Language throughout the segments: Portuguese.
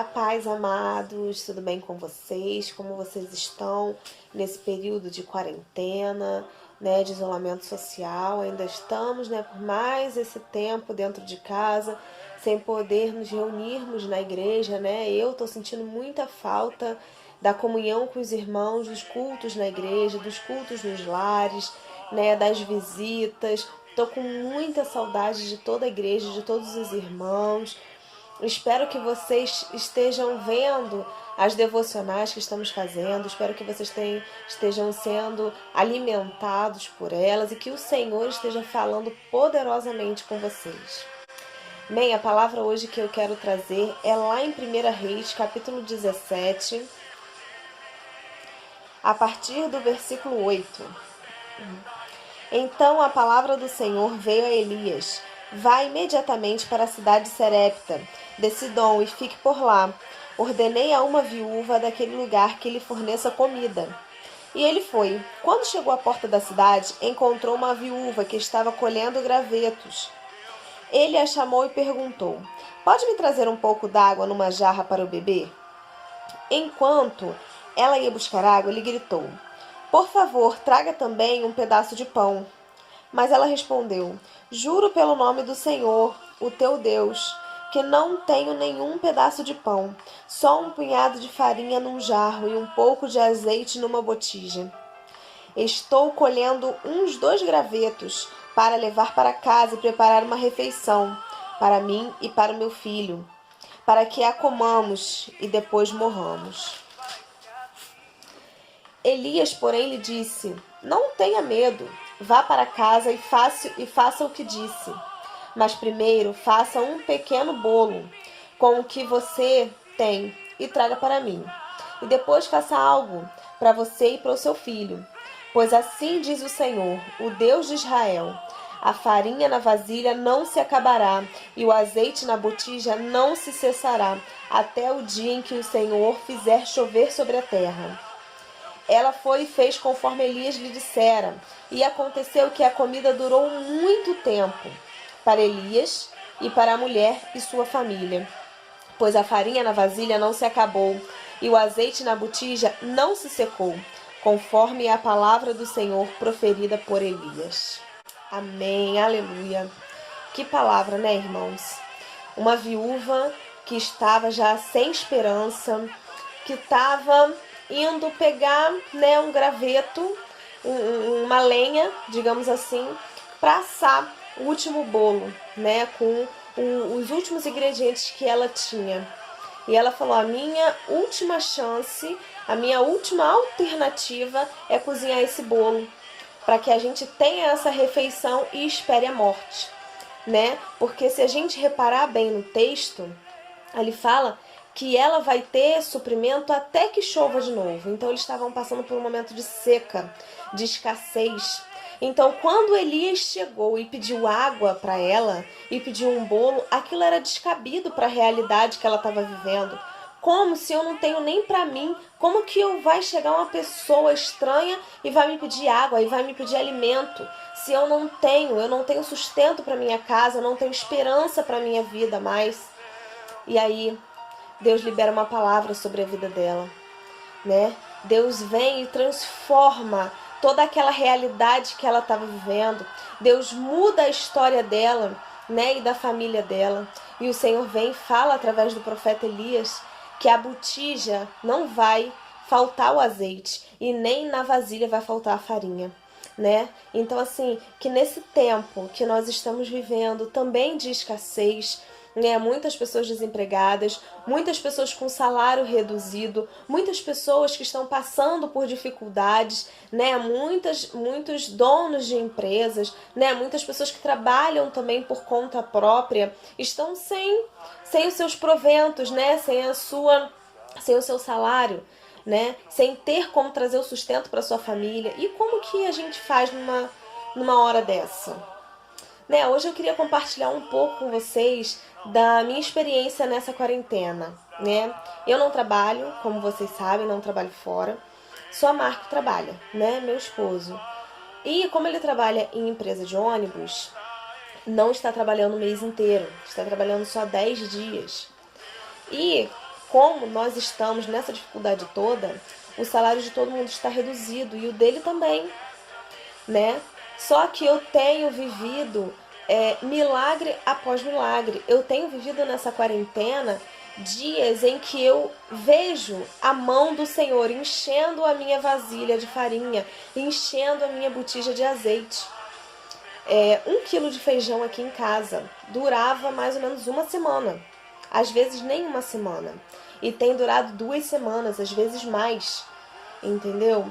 A paz, amados, tudo bem com vocês? Como vocês estão nesse período de quarentena, né, de isolamento social? Ainda estamos, né, por mais esse tempo dentro de casa, sem poder nos reunirmos na igreja, né? Eu tô sentindo muita falta da comunhão com os irmãos, dos cultos na igreja, dos cultos nos lares, né, das visitas. Tô com muita saudade de toda a igreja, de todos os irmãos. Espero que vocês estejam vendo as devocionais que estamos fazendo. Espero que vocês estejam sendo alimentados por elas e que o Senhor esteja falando poderosamente com vocês. Bem, a palavra hoje que eu quero trazer é lá em 1 Reis, capítulo 17, a partir do versículo 8. Então a palavra do Senhor veio a Elias: vá imediatamente para a cidade de Serepta, de Sidom, e fique por lá. Ordenei a uma viúva daquele lugar que lhe forneça comida. E ele foi. Quando chegou à porta da cidade, encontrou uma viúva que estava colhendo gravetos. Ele a chamou e perguntou: pode me trazer um pouco d'água numa jarra para eu beber? Enquanto ela ia buscar água, ele gritou: por favor, traga também um pedaço de pão. Mas ela respondeu: juro pelo nome do Senhor, o teu Deus, que não tenho nenhum pedaço de pão, só um punhado de farinha num jarro e um pouco de azeite numa botija. Estou colhendo uns 2 gravetos para levar para casa e preparar uma refeição para mim e para o meu filho, para que a comamos e depois morramos. Elias, porém, lhe disse: não tenha medo, vá para casa e faça o que disse. Mas primeiro faça um pequeno bolo com o que você tem e traga para mim. E depois faça algo para você e para o seu filho. Pois assim diz o Senhor, o Deus de Israel: a farinha na vasilha não se acabará e o azeite na botija não se cessará, até o dia em que o Senhor fizer chover sobre a terra. Ela foi e fez conforme Elias lhe dissera, e aconteceu que a comida durou muito tempo para Elias e para a mulher e sua família, pois a farinha na vasilha não se acabou e o azeite na botija não se secou, conforme a palavra do Senhor proferida por Elias. Amém, aleluia. Que palavra, né, irmãos? Uma viúva que estava já sem esperança, que estava indo pegar, né, um graveto, uma lenha, digamos assim, para assar o último bolo, né, com os últimos ingredientes que ela tinha. E ela falou: a minha última chance, a minha última alternativa é cozinhar esse bolo, para que a gente tenha essa refeição e espere a morte, né? Porque se a gente reparar bem no texto, ele fala que ela vai ter suprimento até que chova de novo. Então eles estavam passando por um momento de seca, de escassez. Então quando Elias chegou e pediu água para ela e pediu um bolo, aquilo era descabido para a realidade que ela estava vivendo. Como se eu não tenho nem para mim? Como que vai chegar uma pessoa estranha e vai me pedir água e vai me pedir alimento? Se eu não tenho sustento para minha casa, eu não tenho esperança para minha vida mais. E aí Deus libera uma palavra sobre a vida dela, né? Deus vem e transforma toda aquela realidade que ela estava vivendo. Deus muda a história dela, né, e da família dela. E o Senhor vem e fala através do profeta Elias que a botija não vai faltar o azeite e nem na vasilha vai faltar a farinha, né? Então, assim, que nesse tempo que nós estamos vivendo também de escassez, né, muitas pessoas desempregadas, muitas pessoas com salário reduzido, muitas pessoas que estão passando por dificuldades, né, muitos donos de empresas, né, muitas pessoas que trabalham também por conta própria, estão sem os seus proventos, né, sem o seu salário, né, sem ter como trazer o sustento para sua família. E como que a gente faz numa hora dessa? Né, hoje eu queria compartilhar um pouco com vocês da minha experiência nessa quarentena, né? Eu não trabalho, como vocês sabem, não trabalho fora. Só Marco trabalha, né? Meu esposo. E como ele trabalha em empresa de ônibus, não está trabalhando o mês inteiro, está trabalhando só 10 dias. E como nós estamos nessa dificuldade toda, o salário de todo mundo está reduzido e o dele também, né? Só que eu tenho vivido milagre após milagre. Eu tenho vivido nessa quarentena dias em que eu vejo a mão do Senhor enchendo a minha vasilha de farinha, enchendo a minha botija de azeite. 1 quilo de feijão aqui em casa durava mais ou menos uma semana, às vezes nem uma semana, e tem durado 2 semanas, às vezes mais, entendeu?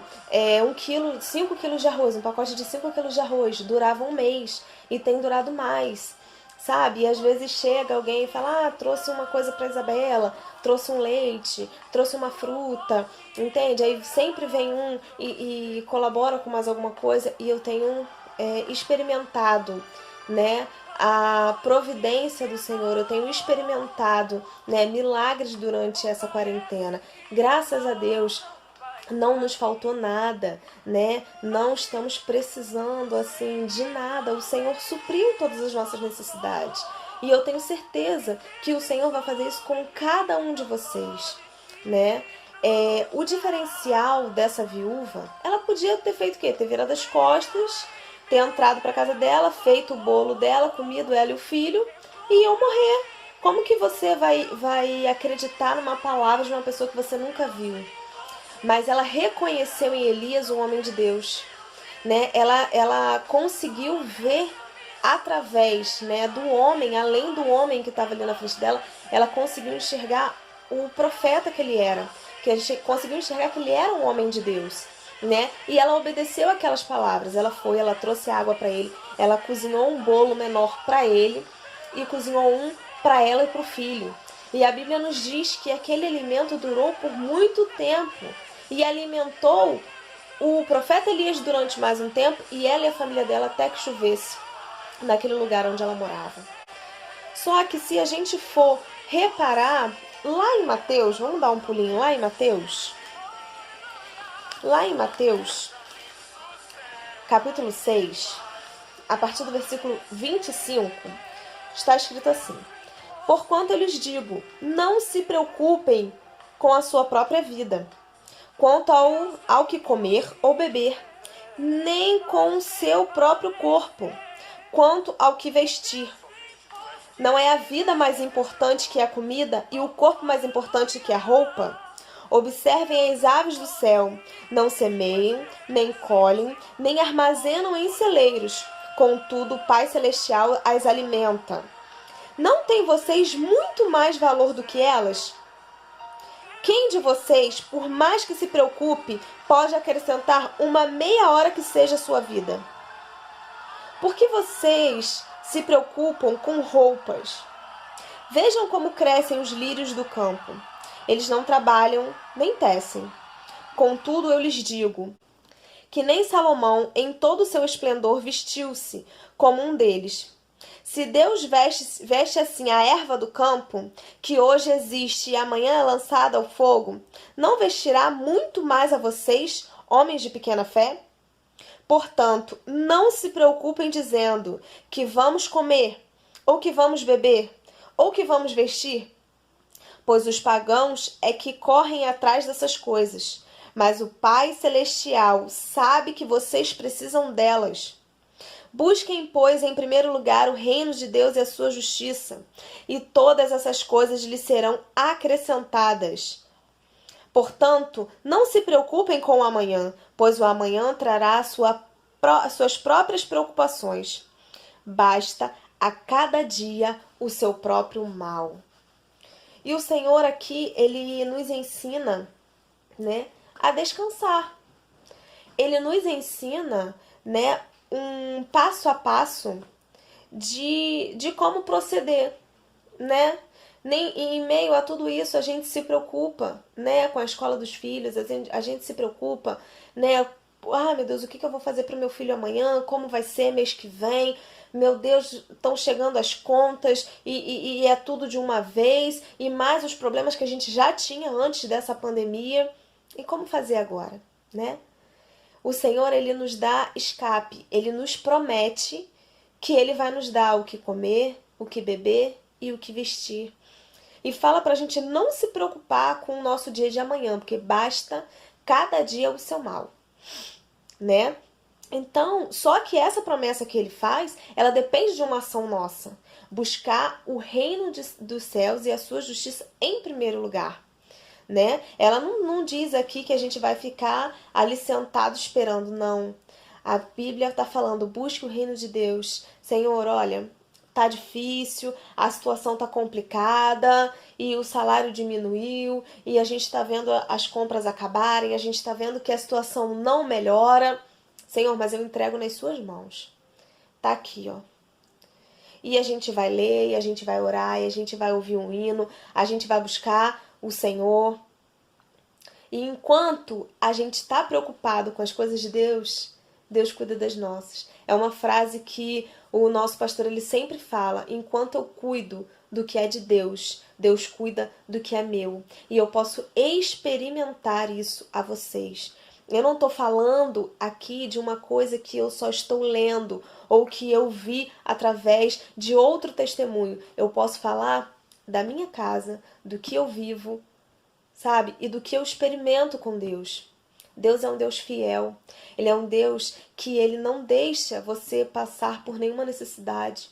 5 quilos de arroz, um pacote de 5 quilos de arroz durava um mês e tem durado mais, sabe? E às vezes chega alguém e fala, trouxe uma coisa para Isabela, trouxe um leite, trouxe uma fruta, entende? Aí sempre vem um e colabora com mais alguma coisa, e eu tenho experimentado, né, a providência do Senhor. Eu tenho experimentado, né, milagres durante essa quarentena. Graças a Deus, não nos faltou nada, né? Não estamos precisando assim de nada. O Senhor supriu todas as nossas necessidades. E eu tenho certeza que o Senhor vai fazer isso com cada um de vocês, né? O diferencial dessa viúva, ela podia ter feito o quê? Ter virado as costas, ter entrado para casa dela, feito o bolo dela, comido ela e o filho, e iam morrer. Como que você vai acreditar numa palavra de uma pessoa que você nunca viu? Mas ela reconheceu em Elias um homem de Deus, né? Ela conseguiu ver através, né, do homem, além do homem que estava ali na frente dela, ela conseguiu enxergar o profeta que ele era, que a gente conseguiu enxergar que ele era um homem de Deus, né? E ela obedeceu aquelas palavras. Ela trouxe água para ele, ela cozinhou um bolo menor para ele e cozinhou um para ela e para o filho. E a Bíblia nos diz que aquele alimento durou por muito tempo e alimentou o profeta Elias durante mais um tempo, e ela e a família dela até que chovesse naquele lugar onde ela morava. Só que se a gente for reparar, lá em Mateus, vamos dar um pulinho lá em Mateus? Lá em Mateus, capítulo 6, a partir do versículo 25, está escrito assim: Porquanto eu lhes digo, não se preocupem com a sua própria vida, quanto ao que comer ou beber, nem com o seu próprio corpo, quanto ao que vestir. Não é a vida mais importante que a comida e o corpo mais importante que a roupa? Observem as aves do céu, não semeiam, nem colhem, nem armazenam em celeiros, contudo o Pai Celestial as alimenta. Não têm vocês muito mais valor do que elas? Quem de vocês, por mais que se preocupe, pode acrescentar uma meia hora que seja a sua vida? Por que vocês se preocupam com roupas? Vejam como crescem os lírios do campo. Eles não trabalham, nem tecem. Contudo, eu lhes digo que nem Salomão, em todo o seu esplendor, vestiu-se como um deles. Se Deus veste assim a erva do campo, que hoje existe e amanhã é lançada ao fogo, não vestirá muito mais a vocês, homens de pequena fé? Portanto, não se preocupem dizendo que vamos comer, ou que vamos beber, ou que vamos vestir, pois os pagãos é que correm atrás dessas coisas, mas o Pai Celestial sabe que vocês precisam delas. Busquem, pois, em primeiro lugar o reino de Deus e a sua justiça, e todas essas coisas lhes serão acrescentadas. Portanto, não se preocupem com o amanhã, pois o amanhã trará suas próprias preocupações. Basta a cada dia o seu próprio mal. E o Senhor aqui, ele nos ensina, né, a descansar. Ele nos ensina, né, um passo a passo de como proceder, né? Nem em meio a tudo isso a gente se preocupa, né, com a escola dos filhos, a gente se preocupa, né? Meu Deus, o que eu vou fazer para o meu filho amanhã? Como vai ser mês que vem? Meu Deus, estão chegando as contas e é tudo de uma vez, e mais os problemas que a gente já tinha antes dessa pandemia. E como fazer agora, né? O Senhor, ele nos dá escape, ele nos promete que ele vai nos dar o que comer, o que beber e o que vestir. E fala para a gente não se preocupar com o nosso dia de amanhã, porque basta cada dia o seu mal, né? Então, só que essa promessa que ele faz, ela depende de uma ação nossa. Buscar o reino dos céus e a sua justiça em primeiro lugar, né? Ela não diz aqui que a gente vai ficar ali sentado esperando, não. A Bíblia está falando, busque o reino de Deus. Senhor, olha, tá difícil, a situação tá complicada e o salário diminuiu e a gente está vendo as compras acabarem, a gente está vendo que a situação não melhora. Senhor, mas eu entrego nas suas mãos. Tá aqui, ó. E a gente vai ler, e a gente vai orar, e a gente vai ouvir um hino, a gente vai buscar o Senhor. E enquanto a gente está preocupado com as coisas de Deus, Deus cuida das nossas. É uma frase que o nosso pastor ele sempre fala: enquanto eu cuido do que é de Deus, Deus cuida do que é meu. E eu posso experimentar isso a vocês. Eu não estou falando aqui de uma coisa que eu só estou lendo ou que eu vi através de outro testemunho. Eu posso falar da minha casa, do que eu vivo, sabe? E do que eu experimento com Deus. Deus é um Deus fiel. Ele é um Deus que ele não deixa você passar por nenhuma necessidade.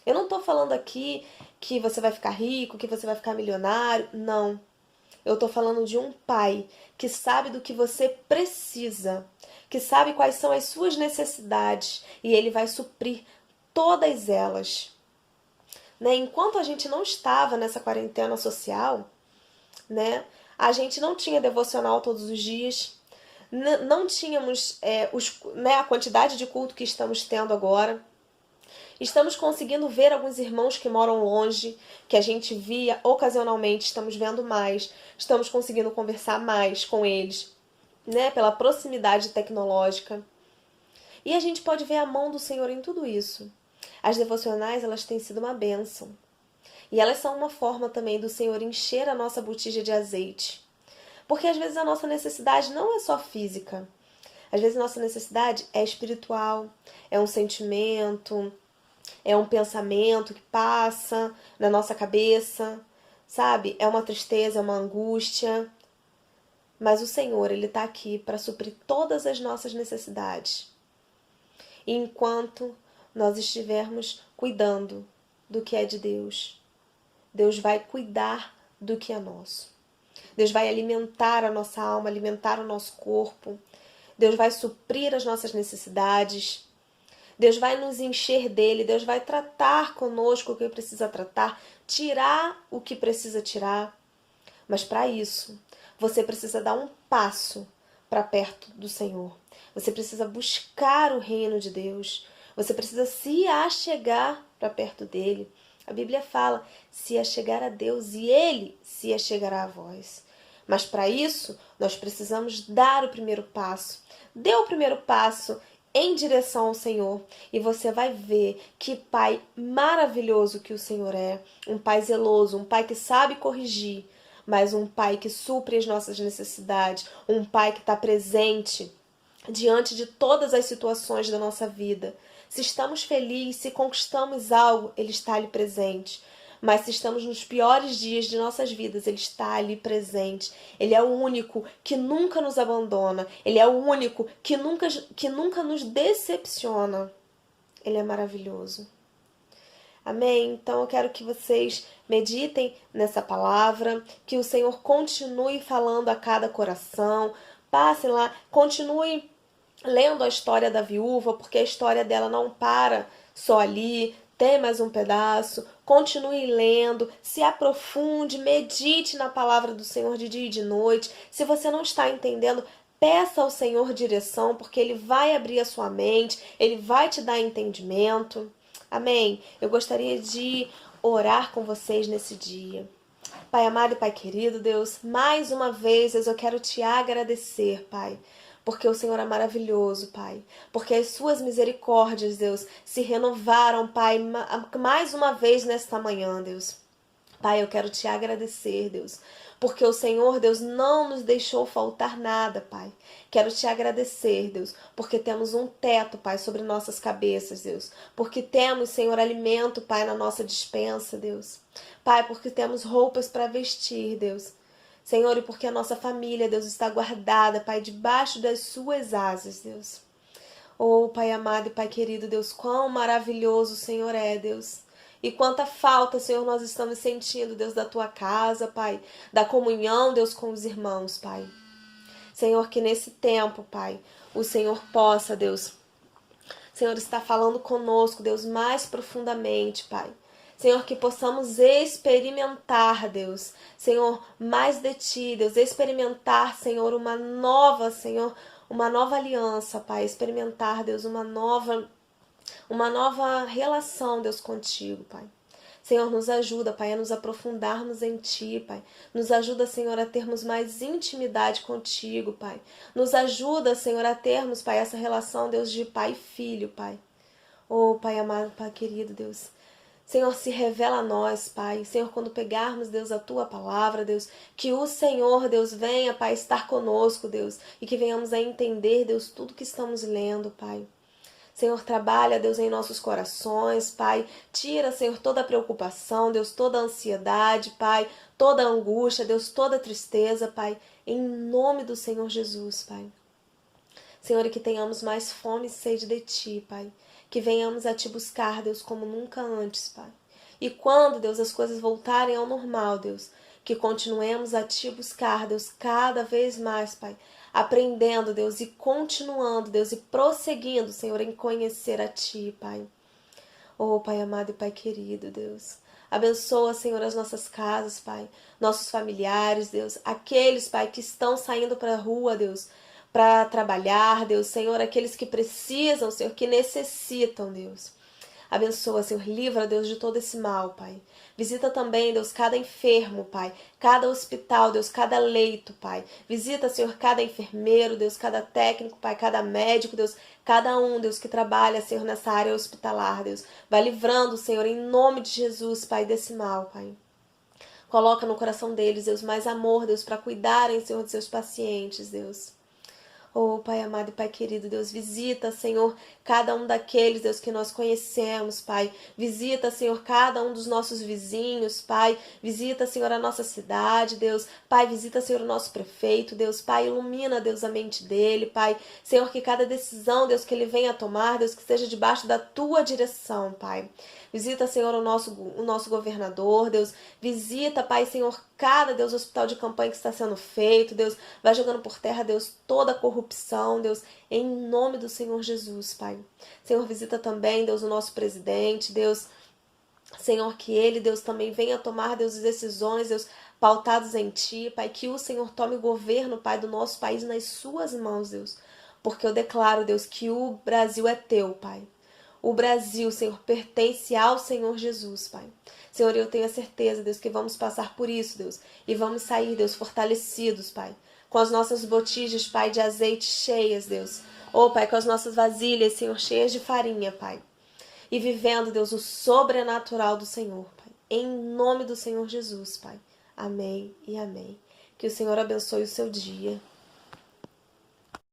Eu não estou falando aqui que você vai ficar rico, que você vai ficar milionário. Não. Eu estou falando de um pai que sabe do que você precisa, que sabe quais são as suas necessidades e ele vai suprir todas elas. Né? Enquanto a gente não estava nessa quarentena social, né, a gente não tinha devocional todos os dias, não tínhamos a quantidade de culto que estamos tendo agora. Estamos conseguindo ver alguns irmãos que moram longe, que a gente via ocasionalmente, estamos vendo mais, estamos conseguindo conversar mais com eles, né, pela proximidade tecnológica. E a gente pode ver a mão do Senhor em tudo isso. As devocionais, elas têm sido uma bênção. E elas são uma forma também do Senhor encher a nossa botija de azeite. Porque às vezes a nossa necessidade não é só física. Às vezes a nossa necessidade é espiritual, é um sentimento, é um pensamento que passa na nossa cabeça, sabe? É uma tristeza, é uma angústia. Mas o Senhor, Ele está aqui para suprir todas as nossas necessidades. E enquanto nós estivermos cuidando do que é de Deus, Deus vai cuidar do que é nosso. Deus vai alimentar a nossa alma, alimentar o nosso corpo. Deus vai suprir as nossas necessidades. Deus vai nos encher dele, Deus vai tratar conosco o que precisa tratar, tirar o que precisa tirar. Mas para isso, você precisa dar um passo para perto do Senhor. Você precisa buscar o reino de Deus. Você precisa se achegar para perto dele. A Bíblia fala, se achegar a Deus e ele se achegará a vós. Mas para isso, nós precisamos dar o primeiro passo. Dê o primeiro passo em direção ao Senhor e você vai ver que pai maravilhoso que o Senhor é, um pai zeloso, um pai que sabe corrigir, mas um pai que supre as nossas necessidades, um pai que está presente diante de todas as situações da nossa vida. Se estamos felizes, se conquistamos algo, Ele está ali presente. Mas se estamos nos piores dias de nossas vidas, Ele está ali presente. Ele é o único que nunca nos abandona. Ele é o único que nunca nos decepciona. Ele é maravilhoso. Amém? Então eu quero que vocês meditem nessa palavra, que o Senhor continue falando a cada coração. Passem lá, continue lendo a história da viúva, porque a história dela não para só ali. Tem mais um pedaço, continue lendo, se aprofunde, medite na palavra do Senhor de dia e de noite. Se você não está entendendo, peça ao Senhor direção, porque Ele vai abrir a sua mente, Ele vai te dar entendimento. Amém? Eu gostaria de orar com vocês nesse dia. Pai amado e Pai querido, Deus, mais uma vez eu quero te agradecer, Pai, porque o Senhor é maravilhoso, Pai. Porque as suas misericórdias, Deus, se renovaram, Pai, mais uma vez nesta manhã, Deus. Pai, eu quero te agradecer, Deus, porque o Senhor, Deus, não nos deixou faltar nada, Pai. Quero te agradecer, Deus, porque temos um teto, Pai, sobre nossas cabeças, Deus. Porque temos, Senhor, alimento, Pai, na nossa despensa, Deus. Pai, porque temos roupas para vestir, Deus. Senhor, e porque a nossa família, Deus, está guardada, Pai, debaixo das suas asas, Deus. Oh, Pai amado e Pai querido, Deus, quão maravilhoso o Senhor é, Deus. E quanta falta, Senhor, nós estamos sentindo, Deus, da tua casa, Pai, da comunhão, Deus, com os irmãos, Pai. Senhor, que nesse tempo, Pai, o Senhor possa, Deus, Senhor, estar falando conosco, Deus, mais profundamente, Pai. Senhor, que possamos experimentar, Deus, Senhor, mais de Ti, Deus, experimentar, Senhor, uma nova aliança, Pai, experimentar, Deus, uma nova relação, Deus, contigo, Pai. Senhor, nos ajuda, Pai, a nos aprofundarmos em Ti, Pai. Nos ajuda, Senhor, a termos mais intimidade contigo, Pai. Nos ajuda, Senhor, a termos, Pai, essa relação, Deus, de pai e filho, Pai. Oh, Pai amado, Pai querido, Deus. Senhor, se revela a nós, Pai. Senhor, quando pegarmos, Deus, a Tua palavra, Deus, que o Senhor, Deus, venha, Pai, estar conosco, Deus, e que venhamos a entender, Deus, tudo que estamos lendo, Pai. Senhor, trabalha, Deus, em nossos corações, Pai. Tira, Senhor, toda a preocupação, Deus, toda a ansiedade, Pai, toda a angústia, Deus, toda a tristeza, Pai, em nome do Senhor Jesus, Pai. Senhor, e que tenhamos mais fome e sede de Ti, Pai. Que venhamos a Te buscar, Deus, como nunca antes, Pai. E quando, Deus, as coisas voltarem ao normal, Deus, que continuemos a Te buscar, Deus, cada vez mais, Pai. Aprendendo, Deus, e continuando, Deus, e prosseguindo, Senhor, em conhecer a Ti, Pai. Oh, Pai amado e Pai querido, Deus. Abençoa, Senhor, as nossas casas, Pai. Nossos familiares, Deus. Aqueles, Pai, que estão saindo para a rua, Deus, para trabalhar, Deus. Senhor, aqueles que precisam, Senhor, que necessitam, Deus. Abençoa, Senhor, livra, Deus, de todo esse mal, Pai. Visita também, Deus, cada enfermo, Pai. Cada hospital, Deus, cada leito, Pai. Visita, Senhor, cada enfermeiro, Deus, cada técnico, Pai, cada médico, Deus, cada um, Deus, que trabalha, Senhor, nessa área hospitalar, Deus. Vai livrando, Senhor, em nome de Jesus, Pai, desse mal, Pai. Coloca no coração deles, Deus, mais amor, Deus, para cuidarem, Senhor, de seus pacientes, Deus. Oh, Pai amado e Pai querido, Deus, visita, Senhor, cada um daqueles, Deus, que nós conhecemos, Pai. Visita, Senhor, cada um dos nossos vizinhos, Pai. Visita, Senhor, a nossa cidade, Deus. Pai, visita, Senhor, o nosso prefeito, Deus. Pai, ilumina, Deus, a mente dele, Pai. Senhor, que cada decisão, Deus, que ele venha tomar, Deus, que esteja debaixo da Tua direção, Pai. Visita, Senhor, o nosso governador, Deus. Visita, Pai, Senhor, cada, Deus, hospital de campanha que está sendo feito, Deus. Vai jogando por terra, Deus, toda a corrupção, Deus, em nome do Senhor Jesus, Pai. Senhor, visita também, Deus, o nosso presidente, Deus. Senhor, que ele, Deus, também venha tomar, Deus, decisões, Deus, pautados em Ti, Pai. Que o Senhor tome o governo, Pai, do nosso país nas Suas mãos, Deus. Porque eu declaro, Deus, que o Brasil é Teu, Pai. O Brasil, Senhor, pertence ao Senhor Jesus, Pai. Senhor, eu tenho a certeza, Deus, que vamos passar por isso, Deus. E vamos sair, Deus, fortalecidos, Pai. Com as nossas botijas, Pai, de azeite cheias, Deus. Oh, Pai, com as nossas vasilhas, Senhor, cheias de farinha, Pai. E vivendo, Deus, o sobrenatural do Senhor, Pai. Em nome do Senhor Jesus, Pai. Amém e amém. Que o Senhor abençoe o seu dia.